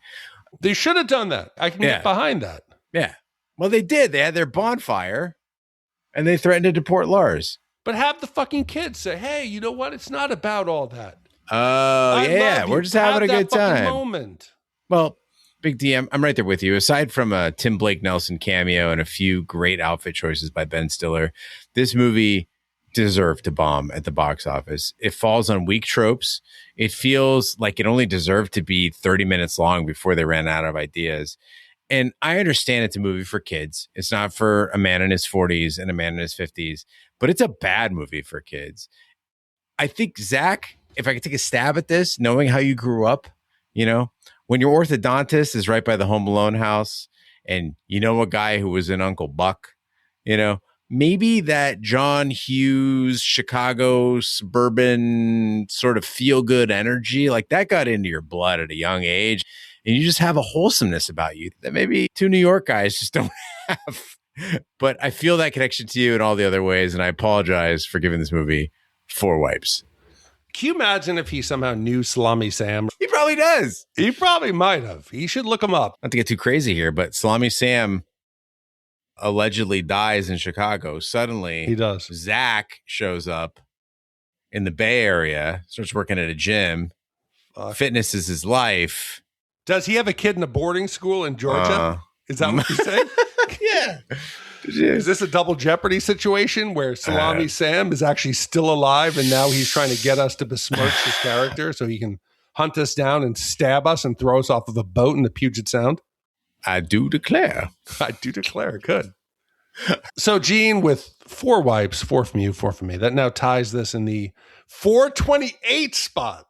They should have done that. I can get behind that. Yeah. Well, they did. They had their bonfire and they threatened to deport Lars. But have the fucking kids say, hey, you know what? It's not about all that. Oh, yeah. We're just having a good time. Moment. Well, Big D, I'm right there with you. Aside from a Tim Blake Nelson cameo and a few great outfit choices by Ben Stiller, this movie deserved to bomb at the box office. It falls on weak tropes. It feels like it only deserved to be 30 minutes long before they ran out of ideas. And I understand it's a movie for kids. It's not for a man in his 40s and a man in his 50s, but it's a bad movie for kids. I think, Zach, if I could take a stab at this, knowing how you grew up, you know, when your orthodontist is right by the Home Alone house and you know a guy who was in Uncle Buck, you know, maybe that John Hughes, Chicago, suburban sort of feel-good energy, like that got into your blood at a young age. And you just have a wholesomeness about you that maybe 2 New York guys just don't have. But I feel that connection to you in all the other ways. And I apologize for giving this movie 4 wipes. Can you imagine if he somehow knew Salami Sam? He probably does. He probably might have. He should look him up. Not to get too crazy here, but Salami Sam allegedly dies in Chicago. Suddenly, he does. Zach shows up in the Bay Area, starts working at a gym. Fitness is his life. Does he have a kid in a boarding school in Georgia? Is that what you're saying? Yeah. Is this a double jeopardy situation where Salami Sam is actually still alive and now he's trying to get us to besmirch his character so he can hunt us down and stab us and throw us off of a boat in the Puget Sound? I do declare. I do declare. Good. So, Gene, with 4 wipes, 4 from you, 4 from me, that now ties this in the 428 spot.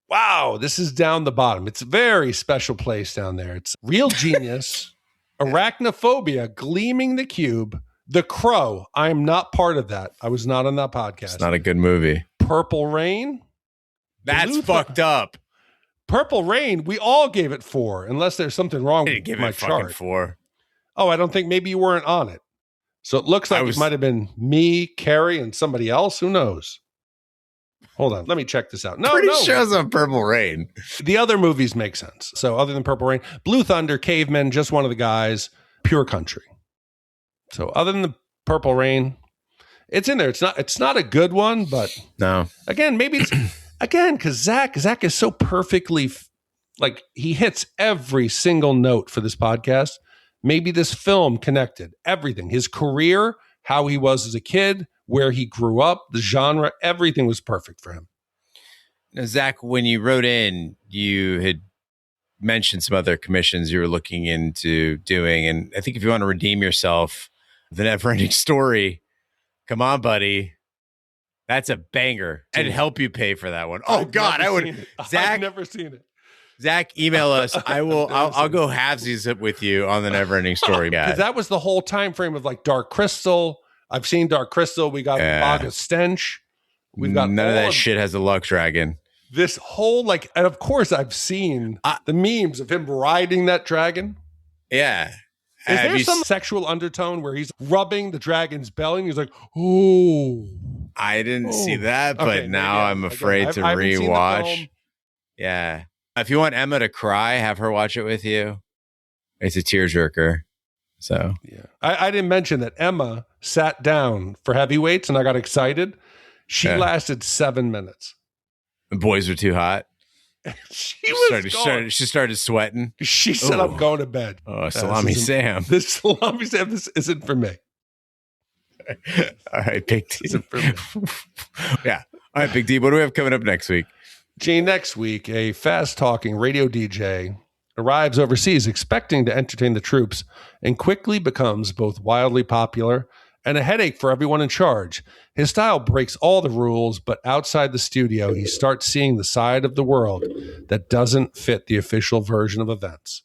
Wow, this is down the bottom. It's a very special place down there. It's Real Genius, Arachnophobia, Gleaming the Cube, The Crow. I am not part of that. I was not on that podcast. It's not a good movie. Purple Rain. That's fucked up. Purple Rain, we all gave it 4, unless there's something wrong with my chart. 4. Oh, I don't think maybe you weren't on it. So it looks like it might have been me, Carrie, and somebody else. Who knows? Hold on. Let me check this out. No, Pretty sure it's on Purple Rain. The other movies make sense. So other than Purple Rain, Blue Thunder, Cavemen, Just One of the Guys, Pure Country. So other than the Purple Rain, it's in there. It's not a good one, but no. Again, maybe it's because Zach is so perfectly like he hits every single note for this podcast. Maybe this film connected everything, his career, how he was as a kid, where he grew up, the genre, everything was perfect for him. Now, Zach, when you wrote in, you had mentioned some other commissions you were looking into doing. And I think if you want to redeem yourself, The Never-Ending Story, come on, buddy. That's a banger. I'd help you pay for that one. Oh, God, I would. Zach, I've never seen it. Zach, email us. I'll go halvesies with you on The Never-Ending Story. Because that was the whole time frame of like Dark Crystal. I've seen Dark Crystal. We got Fog of Stench. We've got none of that shit has a luck dragon. This whole like, and of course I've seen the memes of him riding that dragon. Yeah. Is there some sexual undertone where he's rubbing the dragon's belly and he's like, oh. I didn't see that, but now I'm afraid to rewatch. Yeah. If you want Emma to cry, have her watch it with you. It's a tearjerker. So yeah, I didn't mention that Emma sat down for heavyweights and I got excited. She lasted 7 minutes. The boys were too hot. She started sweating. She said, "I'm going to bed." Oh, Salami Sam. This Salami Sam. This isn't for me. All right, Big D. Isn't for me. Yeah. All right, Big D. What do we have coming up next week? Gene, next week, a fast-talking radio DJ arrives overseas expecting to entertain the troops and quickly becomes both wildly popular and a headache for everyone in charge. His style breaks all the rules, but outside the studio, he starts seeing the side of the world that doesn't fit the official version of events.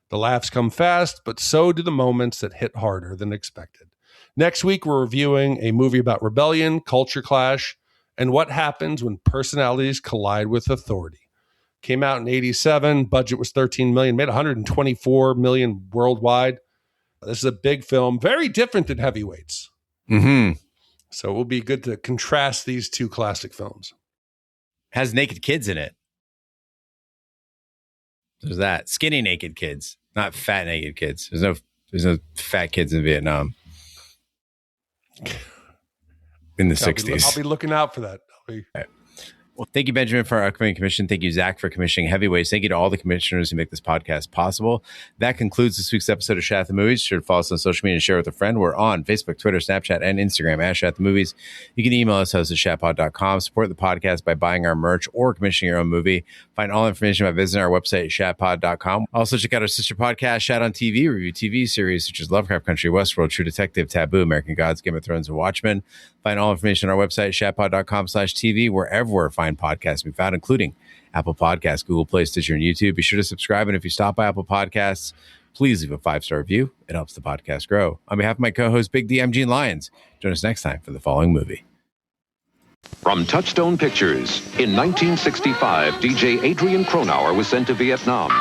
The laughs come fast, but so do the moments that hit harder than expected. Next week, we're reviewing a movie about rebellion, culture clash, and what happens when personalities collide with authority. Came out in 1987, budget was $13 million, made $124 million worldwide. This is a big film, very different than Heavyweights. Mm-hmm. So it will be good to contrast these two classic films. Has naked kids in it. There's that. Skinny naked kids, not fat naked kids. There's no fat kids in Vietnam. In the 60s. I'll be looking out for that. Well, thank you, Benjamin, for our upcoming commission. Thank you, Zach, for commissioning Heavyweights. Thank you to all the commissioners who make this podcast possible. That concludes this week's episode of Shat the Movies. Be sure to follow us on social media and share with a friend. We're on Facebook, Twitter, Snapchat, and Instagram at Shat the Movies. You can email us, host@shatpod.com. Support the podcast by buying our merch or commissioning your own movie. Find all information by visiting our website, shatpod.com. Also, check out our sister podcast, Shat on TV, review TV series such as Lovecraft Country, Westworld, True Detective, Taboo, American Gods, Game of Thrones, and Watchmen. Find all information on our website, shatpod.com/TV, wherever fine podcasts be found, including Apple Podcasts, Google Play, Stitcher, and YouTube. Be sure to subscribe. And if you stop by Apple Podcasts, please leave a 5-star review. It helps the podcast grow. On behalf of my co-host, Big D, I'm Gene Lyons. Join us next time for the following movie. From Touchstone Pictures, in 1965, DJ Adrian Cronauer was sent to Vietnam.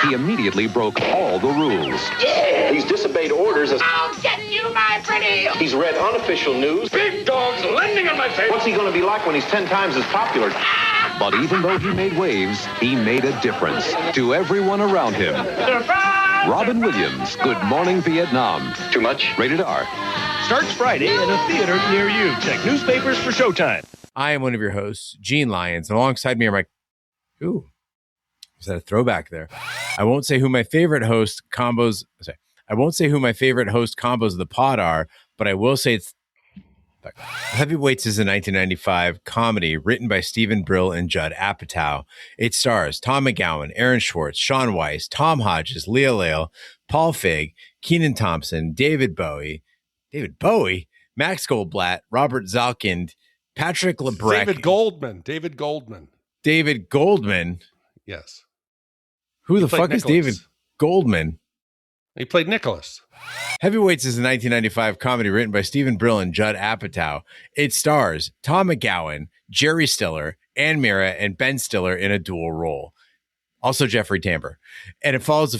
He immediately broke all the rules. Yeah, he's disobeyed orders. I'll get you, my pretty. He's read unofficial news. Big dogs landing on my face. What's he going to be like when he's 10 times as popular? But even though he made waves, he made a difference to everyone around him. Surprise! Robin Williams, Good Morning Vietnam. Too much? Rated R. Starts Friday in a theater near you. Check newspapers for showtime. I am one of your hosts, Gene Lyons, and alongside me are my... Ooh. Is that a throwback there? I won't say who my favorite host combos of the pod are, but I will say it's Heavyweights is a 1995 comedy written by Stephen Brill and Judd Apatow. It stars Tom McGowan, Aaron Schwartz, Sean Weiss, Tom Hodges, Leah Lale, Paul Feig, Kenan Thompson, David Bowie, Max Goldblatt, Robert Zalkind, Patrick LeBrecq, David Goldman. Yes. Who the fuck is David Goldman? He played Nicholas. Heavyweights is a 1995 comedy written by Stephen Brill and Judd Apatow. It stars Tom McGowan, Jerry Stiller, Ann Mira, and Ben Stiller in a dual role. Also Jeffrey Tambor. And it follows